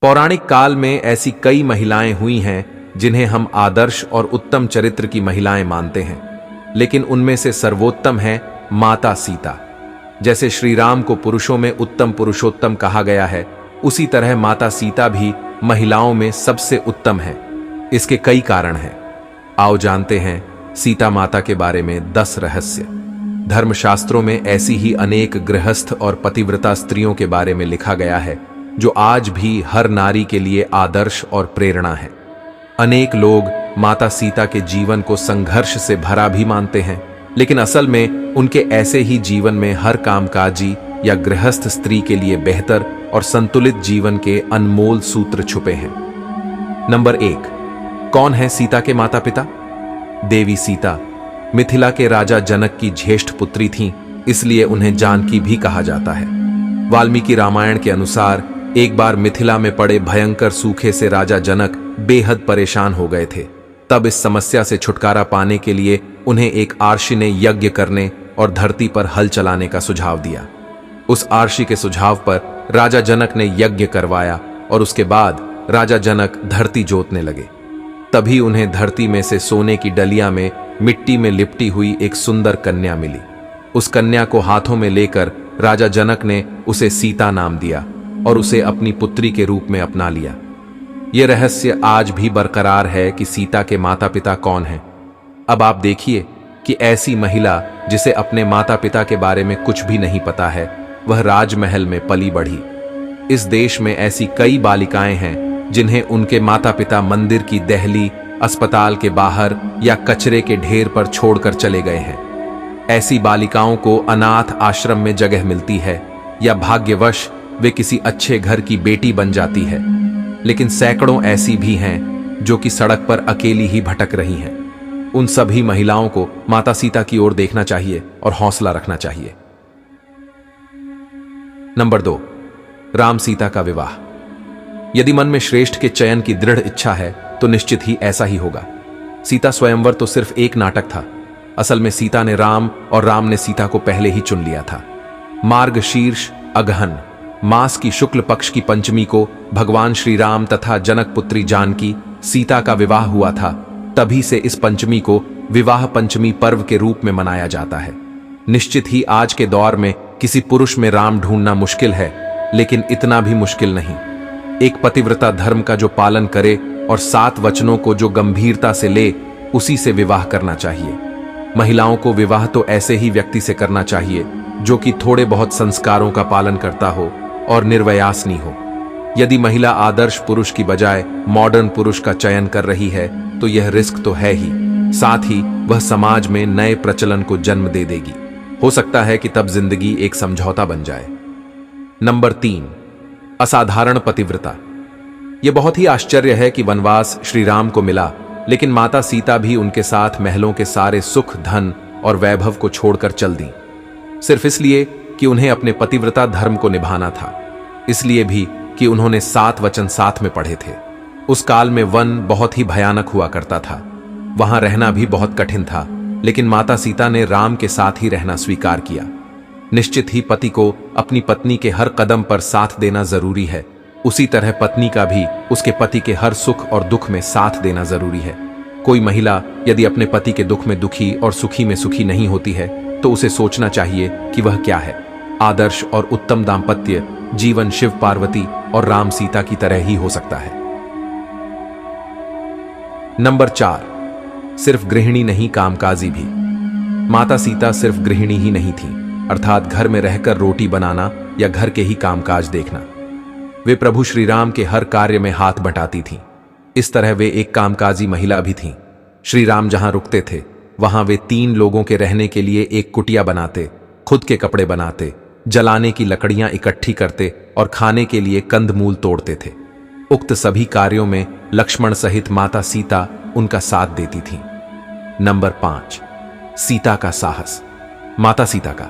पौराणिक काल में ऐसी कई महिलाएं हुई हैं जिन्हें हम आदर्श और उत्तम चरित्र की महिलाएं मानते हैं, लेकिन उनमें से सर्वोत्तम है माता सीता। जैसे श्री राम को पुरुषों में उत्तम पुरुषोत्तम कहा गया है, उसी तरह माता सीता भी महिलाओं में सबसे उत्तम है। इसके कई कारण हैं। आओ जानते हैं सीता माता के बारे में 10 रहस्य। धर्मशास्त्रों में ऐसी ही अनेक गृहस्थ और पतिव्रता स्त्रियों के बारे में लिखा गया है जो आज भी हर नारी के लिए आदर्श और प्रेरणा है। अनेक लोग माता सीता के जीवन को संघर्ष से भरा भी मानते हैं, लेकिन असल में उनके ऐसे ही जीवन में हर कामकाजी या गृहस्थ स्त्री के लिए बेहतर और संतुलित जीवन के अनमोल सूत्र छुपे हैं। नंबर 1, कौन है सीता के माता पिता? देवी सीता मिथिला के राजा जनक की ज्येष्ठ पुत्री थीं, इसलिए उन्हें जानकी भी कहा जाता है। वाल्मीकि रामायण के अनुसार एक बार मिथिला में पड़े भयंकर सूखे से राजा जनक बेहद परेशान हो गए थे। तब इस समस्या से छुटकारा पाने के लिए उन्हें एक आर्षि ने यज्ञ करने और धरती पर हल चलाने का सुझाव दिया। उस आर्षि के सुझाव पर राजा जनक ने यज्ञ करवाया और उसके बाद राजा जनक धरती जोतने लगे। तभी उन्हें धरती में से सोने की डलिया में मिट्टी में लिपटी हुई एक सुंदर कन्या मिली। उस कन्या को हाथों में लेकर राजा जनक ने उसे सीता नाम दिया और उसे अपनी पुत्री के रूप में अपना लिया। यह रहस्य आज भी बरकरार है कि सीता के माता पिता कौन हैं। अब आप देखिए कि ऐसी महिला जिसे अपने माता पिता के बारे में कुछ भी नहीं पता है, वह राजमहल में पली बढ़ी। इस देश में ऐसी कई बालिकाएं हैं जिन्हें उनके माता पिता मंदिर की देहली, अस्पताल के बाहर या कचरे के ढेर पर छोड़कर चले गए हैं। ऐसी बालिकाओं को अनाथ आश्रम में जगह मिलती है या भाग्यवश वे किसी अच्छे घर की बेटी बन जाती है, लेकिन सैकड़ों ऐसी भी हैं जो कि सड़क पर अकेली ही भटक रही हैं। उन सभी महिलाओं को माता सीता की ओर देखना चाहिए और हौसला रखना चाहिए। नंबर 2, राम सीता का विवाह। यदि मन में श्रेष्ठ के चयन की दृढ़ इच्छा है तो निश्चित ही ऐसा ही होगा। सीता स्वयंवर तो सिर्फ एक नाटक था। असल में सीता ने राम और राम ने सीता को पहले ही चुन लिया था। मार्गशीर्ष अगहन मास की शुक्ल पक्ष की पंचमी को भगवान श्री राम तथा जनक पुत्री जानकी सीता का विवाह हुआ था। तभी से इस पंचमी को विवाह पंचमी पर्व के रूप में मनाया जाता है। निश्चित ही आज के दौर में किसी पुरुष में राम ढूंढना मुश्किल है, लेकिन इतना भी मुश्किल नहीं। एक पतिव्रता धर्म का जो पालन करे और 7 वचनों को जो गंभीरता से ले, उसी से विवाह करना चाहिए। महिलाओं को विवाह तो ऐसे ही व्यक्ति से करना चाहिए जो कि थोड़े बहुत संस्कारों का पालन करता हो और निर्वयासनी हो। यदि महिला आदर्श पुरुष की बजाय मॉडर्न पुरुष का चयन कर रही है तो यह रिस्क तो है ही, साथ ही वह समाज में नए प्रचलन को जन्म दे देगी। हो सकता है कि तब जिंदगी एक समझौता बन जाए। नंबर 3, असाधारण पतिव्रता। यह बहुत ही आश्चर्य है कि वनवास श्री राम को मिला, लेकिन माता सीता भी उनके साथ महलों के सारे सुख, धन और वैभव को छोड़कर चल दी, सिर्फ इसलिए कि उन्हें अपने पतिव्रता धर्म को निभाना था। इसलिए भी कि उन्होंने 7 वचन साथ में पढ़े थे। उस काल में वन बहुत ही भयानक हुआ करता था, वहां रहना भी बहुत कठिन था, लेकिन माता सीता ने राम के साथ ही रहना स्वीकार किया। निश्चित ही पति को अपनी पत्नी के हर कदम पर साथ देना जरूरी है, उसी तरह पत्नी का भी उसके पति के हर सुख और दुख में साथ देना जरूरी है। कोई महिला यदि अपने पति के दुख में दुखी और सुखी में सुखी नहीं होती है तो उसे सोचना चाहिए कि वह क्या है। आदर्श और उत्तम दाम्पत्य जीवन शिव पार्वती और राम सीता की तरह ही हो सकता है। नंबर 4, सिर्फ गृहिणी नहीं कामकाजी भी। माता सीता सिर्फ गृहिणी ही नहीं थी, अर्थात घर में रहकर रोटी बनाना या घर के ही कामकाज देखना। वे प्रभु श्री राम के हर कार्य में हाथ बटाती थीं। इस तरह वे एक कामकाजी महिला भी थीं। श्री राम जहां रुकते थे वहां वे 3 लोगों के रहने के लिए एक कुटिया बनाते, खुद के कपड़े बनाते, जलाने की लकड़ियां इकट्ठी करते और खाने के लिए कंदमूल तोड़ते थे। उक्त सभी कार्यों में लक्ष्मण सहित माता सीता उनका साथ देती थीं। नंबर 5, सीता का साहस। माता सीता का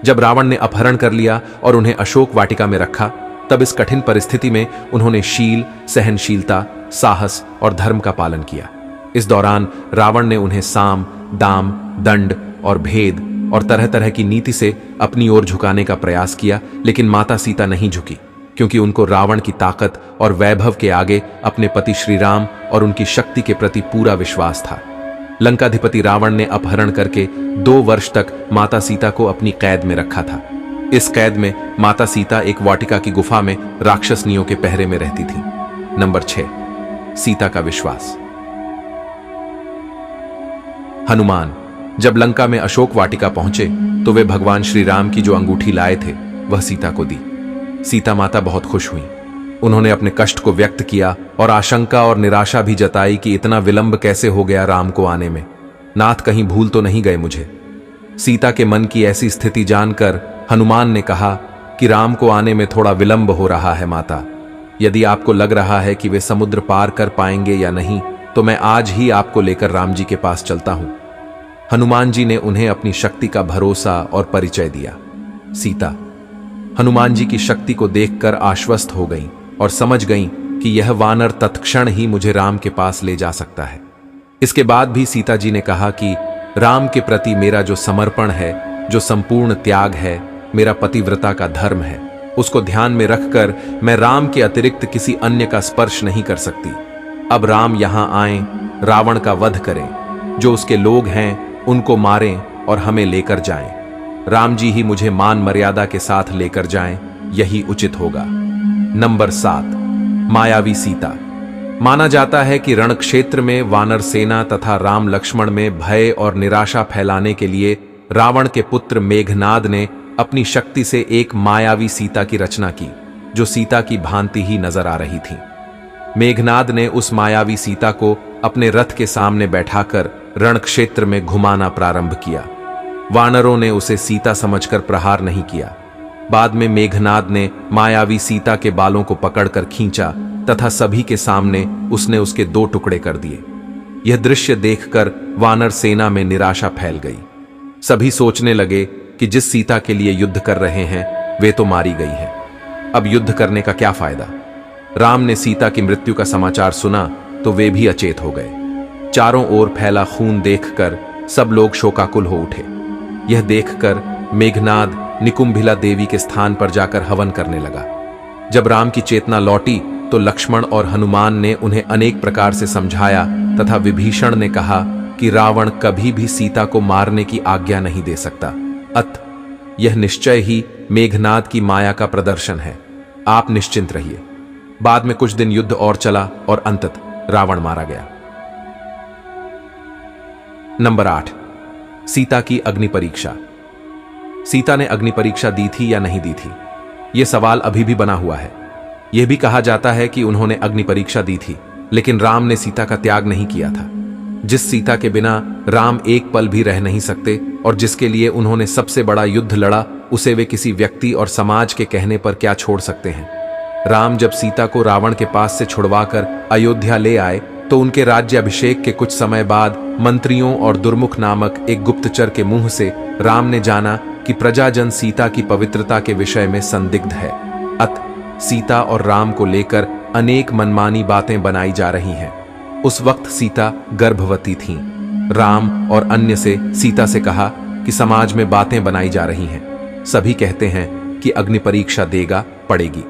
जब रावण ने अपहरण कर लिया और उन्हें अशोक वाटिका में रखा, तब इस कठिन परिस्थिति में उन्होंने शील, सहनशीलता, साहस और धर्म का पालन किया। इस दौरान रावण ने उन्हें साम, दाम, दंड और भेद और तरह तरह की नीति से अपनी ओर झुकाने का प्रयास किया, लेकिन माता सीता नहीं झुकी। क्योंकि उनको रावण की ताकत और वैभव के आगे अपने पति श्री राम और उनकी शक्ति के प्रति पूरा विश्वास था। लंकाधिपति रावण ने अपहरण करके 2 वर्ष तक माता सीता को अपनी कैद में रखा था। इस कैद में माता सीता एक वाटिका की गुफा में राक्षसनियों के पहरे में रहती थी। नंबर 6, सीता का विश्वास। हनुमान जब लंका में अशोक वाटिका पहुंचे तो वे भगवान श्री राम की जो अंगूठी लाए थे वह सीता को दी। सीता माता बहुत खुश हुई। उन्होंने अपने कष्ट को व्यक्त किया और आशंका और निराशा भी जताई कि इतना विलंब कैसे हो गया राम को आने में। नाथ कहीं भूल तो नहीं गए मुझे। सीता के मन की ऐसी स्थिति जानकर हनुमान ने कहा कि राम को आने में थोड़ा विलंब हो रहा है माता। यदि आपको लग रहा है कि वे समुद्र पार कर पाएंगे या नहीं तो मैं आज ही आपको लेकर राम जी के पास चलता हूं। हनुमान जी ने उन्हें अपनी शक्ति का भरोसा और परिचय दिया। सीता हनुमान जी की शक्ति को देखकर आश्वस्त हो गईं और समझ गईं कि यह वानर तत्क्षण ही मुझे राम के पास ले जा सकता है। इसके बाद भी सीता जी ने कहा कि राम के प्रति मेरा जो समर्पण है, जो संपूर्ण त्याग है, मेरा पतिव्रता का धर्म है, उसको ध्यान में रखकर मैं राम के अतिरिक्त किसी अन्य का स्पर्श नहीं कर सकती। अब राम यहां आएं, रावण का वध करें, जो उसके लोग हैं उनको मारें और हमें लेकर जाएं। राम जी ही मुझे मान मर्यादा के साथ लेकर जाएं, यही उचित होगा। नंबर 7, मायावी सीता। माना जाता है कि रण क्षेत्र में वानर सेना तथा राम लक्ष्मण में भय और निराशा फैलाने के लिए रावण के पुत्र मेघनाद ने अपनी शक्ति से एक मायावी सीता की रचना की, जो सीता की भांति ही नजर आ रही थी। मेघनाद ने उस मायावी सीता को अपने रथ के सामने बैठाकर रण क्षेत्र में घुमाना प्रारंभ किया। वानरों ने उसे सीता समझकर प्रहार नहीं किया। बाद में मेघनाद ने मायावी सीता के बालों को पकड़कर खींचा तथा सभी के सामने उसने उसके 2 टुकड़े कर दिए। यह दृश्य देखकर वानर सेना में निराशा फैल गई। सभी सोचने लगे कि जिस सीता के लिए युद्ध कर रहे हैं वे तो मारी गई हैं, अब युद्ध करने का क्या फायदा। राम ने सीता की मृत्यु का समाचार सुना तो वे भी अचेत हो गए। चारों ओर फैला खून देखकर सब लोग शोकाकुल हो उठे। यह देखकर मेघनाद निकुंभिला देवी के स्थान पर जाकर हवन करने लगा। जब राम की चेतना लौटी तो लक्ष्मण और हनुमान ने उन्हें अनेक प्रकार से समझाया तथा विभीषण ने कहा कि रावण कभी भी सीता को मारने की आज्ञा नहीं दे सकता। अतः यह निश्चय ही मेघनाद की माया का प्रदर्शन है। आप निश्चिंत रहिए। बाद में कुछ दिन युद्ध और चला और अंततः रावण मारा गया। नंबर 8, सीता की अग्नि परीक्षा। सीता ने अग्नि परीक्षा दी थी या नहीं दी थी, यह सवाल अभी भी बना हुआ है। यह भी कहा जाता है कि उन्होंने अग्नि परीक्षा दी थी, लेकिन राम ने सीता का त्याग नहीं किया था। जिस सीता के बिना राम एक पल भी रह नहीं सकते और जिसके लिए उन्होंने सबसे बड़ा युद्ध लड़ा, उसे वे किसी व्यक्ति और समाज के कहने पर क्या छोड़ सकते हैं। राम जब सीता को रावण के पास से छुड़वाकर अयोध्या ले आए तो उनके राज्याभिषेक के कुछ समय बाद मंत्रियों और दुर्मुख नामक एक गुप्तचर के मुंह से राम ने जाना कि प्रजाजन सीता की पवित्रता के विषय में संदिग्ध है। अतः सीता और राम को लेकर अनेक मनमानी बातें बनाई जा रही हैं। उस वक्त सीता गर्भवती थीं। राम और अन्य से सीता से कहा कि समाज में बातें बनाई जा रही हैं। सभी कहते हैं कि अग्नि परीक्षा देगा पड़ेगी।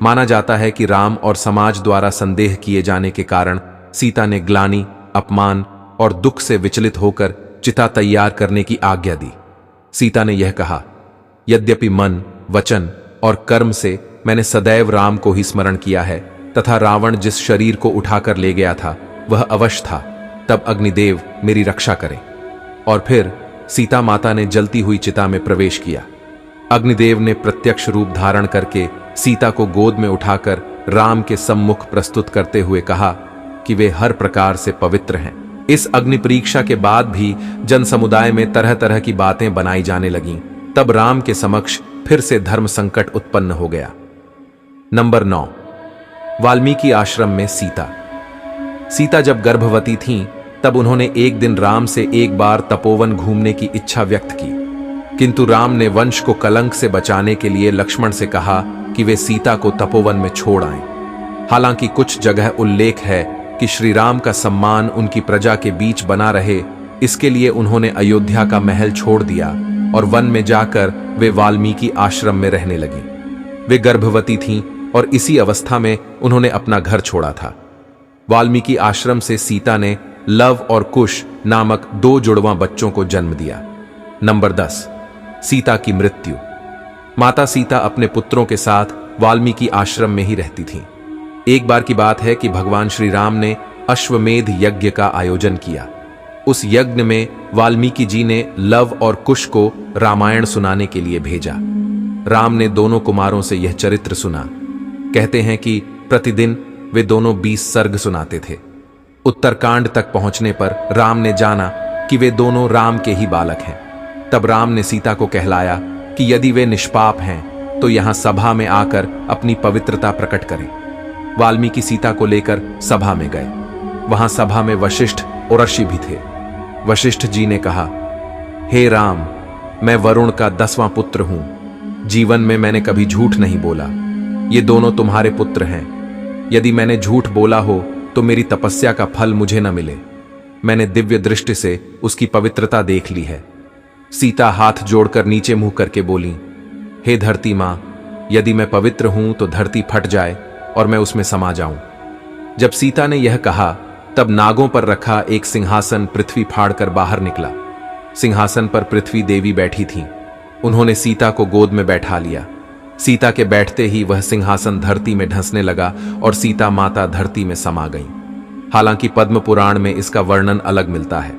माना जाता है कि राम और समाज द्वारा संदेह किए जाने के कारण सीता ने ग्लानि, अपमान और दुख से विचलित होकर चिता तैयार करने की आज्ञा दी। सीता ने यह कहा, यद्यपि मन, वचन और कर्म से मैंने सदैव राम को ही स्मरण किया है तथा रावण जिस शरीर को उठाकर ले गया था वह अवश्य था, तब अग्निदेव मेरी रक्षा करें। और फिर सीता माता ने जलती हुई चिता में प्रवेश किया। अग्निदेव ने प्रत्यक्ष रूप धारण करके सीता को गोद में उठाकर राम के सम्मुख प्रस्तुत करते हुए कहा कि वे हर प्रकार से पवित्र हैं। इस अग्नि परीक्षा के बाद भी जन समुदाय में तरह तरह की बातें बनाई जाने लगीं। तब राम के समक्ष फिर से धर्म संकट उत्पन्न हो गया। नंबर 9, वाल्मीकि आश्रम में सीता। सीता जब गर्भवती थीं, तब उन्होंने एक दिन राम से एक बार तपोवन घूमने की इच्छा व्यक्त की, किंतु राम ने वंश को कलंक से बचाने के लिए लक्ष्मण से कहा कि वे सीता को तपोवन में छोड़ आएं। हालांकि कुछ जगह उल्लेख है कि श्री राम का सम्मान उनकी प्रजा के बीच बना रहे, इसके लिए उन्होंने अयोध्या का महल छोड़ दिया और वन में जाकर वे वाल्मीकि आश्रम में रहने लगी। वे गर्भवती थीं और इसी अवस्था में उन्होंने अपना घर छोड़ा था। वाल्मीकि आश्रम से सीता ने लव और कुश नामक 2 जुड़वां बच्चों को जन्म दिया। नंबर 10, सीता की मृत्यु। माता सीता अपने पुत्रों के साथ वाल्मीकि आश्रम में ही रहती थीं। एक बार की बात है कि भगवान श्री राम ने अश्वमेध यज्ञ का आयोजन किया। उस यज्ञ में वाल्मीकि जी ने लव और कुश को रामायण सुनाने के लिए भेजा। राम ने दोनों कुमारों से यह चरित्र सुना। कहते हैं कि प्रतिदिन वे दोनों 20 सर्ग सुनाते थे। उत्तरकांड तक पहुंचने पर राम ने जाना कि वे दोनों राम के ही बालक हैं। तब राम ने सीता को कहलाया कि यदि वे निष्पाप हैं तो यहां सभा में आकर अपनी पवित्रता प्रकट करें। वाल्मीकि सीता को लेकर सभा में गए। वहां सभा में वशिष्ठ और ऋषि भी थे। वशिष्ठ जी ने कहा, हे राम, मैं वरुण का 10वां पुत्र हूं। जीवन में मैंने कभी झूठ नहीं बोला। ये दोनों तुम्हारे पुत्र हैं। यदि मैंने झूठ बोला हो तो मेरी तपस्या का फल मुझे न मिले। मैंने दिव्य दृष्टि से उसकी पवित्रता देख ली है। सीता हाथ जोड़कर नीचे मुंह करके बोली, हे धरती मां, यदि मैं पवित्र हूं तो धरती फट जाए और मैं उसमें समा जाऊं। जब सीता ने यह कहा तब नागों पर रखा एक सिंहासन पृथ्वी फाड़कर बाहर निकला। सिंहासन पर पृथ्वी देवी बैठी थीं। उन्होंने सीता को गोद में बैठा लिया। सीता के बैठते ही वह सिंहासन धरती में ढंसने लगा और सीता माता धरती में समा गईं। हालांकि पद्म पुराण में इसका वर्णन अलग मिलता है।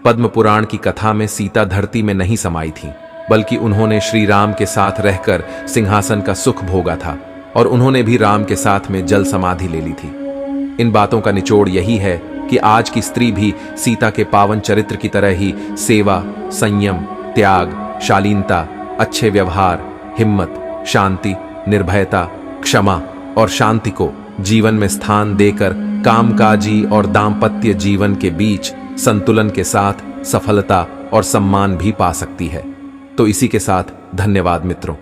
पद्म पुराण की कथा में सीता धरती में नहीं समाई थी, बल्कि उन्होंने श्री राम के साथ रहकर सिंहासन का सुख भोगा था और उन्होंने भी राम के साथ में जल समाधि ले ली थी। इन बातों का निचोड़ यही है कि आज की स्त्री भी सीता के पावन चरित्र की तरह ही सेवा, संयम, त्याग, शालीनता, अच्छे व्यवहार, हिम्मत, शांति, निर्भयता, क्षमा और शांति को जीवन में स्थान देकर कामकाजी और दाम्पत्य जीवन के बीच संतुलन के साथ सफलता और सम्मान भी पा सकती है। तो इसी के साथ धन्यवाद मित्रों।